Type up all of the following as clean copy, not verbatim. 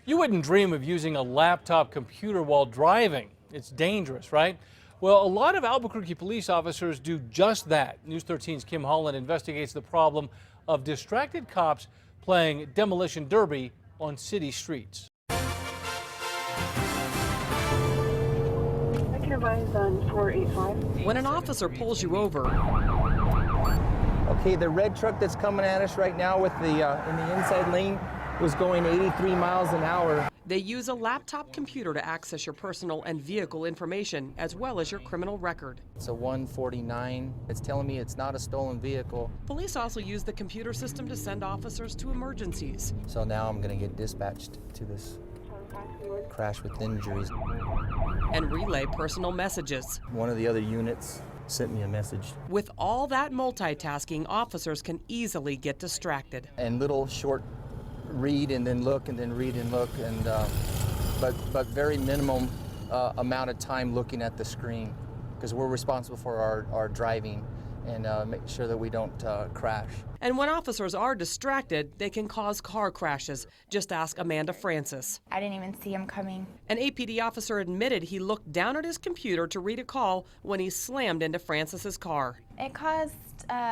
You wouldn't dream of using a laptop computer while driving. It's dangerous, right? Well, a lot of Albuquerque police officers do just that. News 13's Kim Holland investigates the problem of distracted cops playing demolition derby on city streets. I can advise on 485. When an officer pulls you over, okay, the red truck that's coming at us right now with the in the inside lane was going 83 miles an hour. they use a laptop computer to access your personal and vehicle information, as well as your criminal record. It's a 149. It's telling me it's not a stolen vehicle. Police also use the computer system to send officers to emergencies. So now I'm going to get dispatched to this crash with injuries. And relay personal messages. One of the other units sent me a message. With all that multitasking, officers can easily get distracted. And little short read and then look and then read and look, and but very minimum amount of time looking at the screen, because we're responsible for our driving and make sure that we don't crash. And when officers are distracted, they can cause car crashes. Just ask Amanda Francis. I didn't even see him coming. An APD officer admitted he looked down at his computer to read a call when he slammed into Francis's car. It caused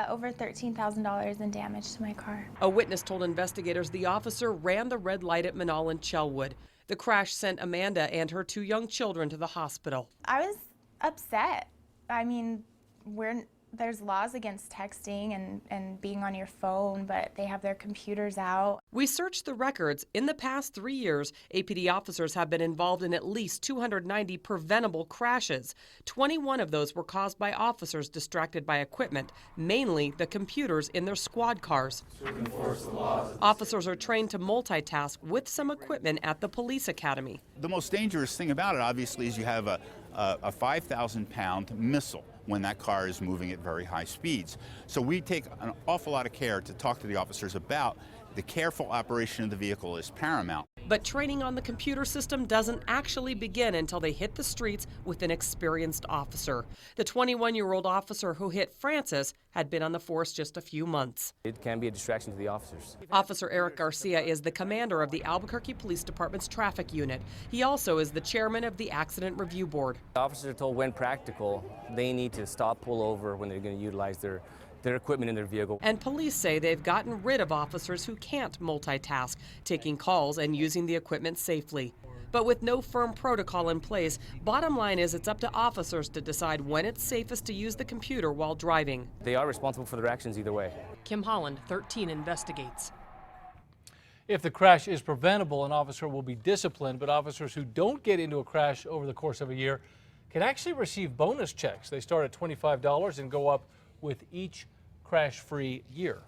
over $13,000 in damage to my car. A witness told investigators the officer ran the red light at Manal and Chelwood. The crash sent Amanda and her 2 young children to the hospital. I was upset. I mean, there's laws against texting and being on your phone, but they have their computers out. We searched the records. In the past 3 years, APD officers have been involved in at least 290 preventable crashes. 21 of those were caused by officers distracted by equipment, mainly the computers in their squad cars. Officers are trained to multitask with some equipment at the police academy. The most dangerous thing about it, obviously, is you have a 5,000-pound missile when that car is moving at very high speeds. So we take an awful lot of care to talk to the officers about the careful operation of the vehicle is paramount. But training on the computer system doesn't actually begin until they hit the streets with an experienced officer. The 21-year-old officer who hit Francis had been on the force just a few months. It can be a distraction to the officers. Officer Eric Garcia is the commander of the Albuquerque Police Department's traffic unit. He also is the chairman of the Accident Review Board. The officers are told when practical, they need to stop, pull over when they're going to utilize their equipment in their vehicle. And police say they've gotten rid of officers who can't multitask, taking calls and using the equipment safely. But with no firm protocol in place, bottom line is it's up to officers to decide when it's safest to use the computer while driving. They are responsible for their actions either way. Kim Holland, 13 investigates. If the crash is preventable, an officer will be disciplined, but officers who don't get into a crash over the course of a year can actually receive bonus checks. They start at $25 and go up with each crash-free year.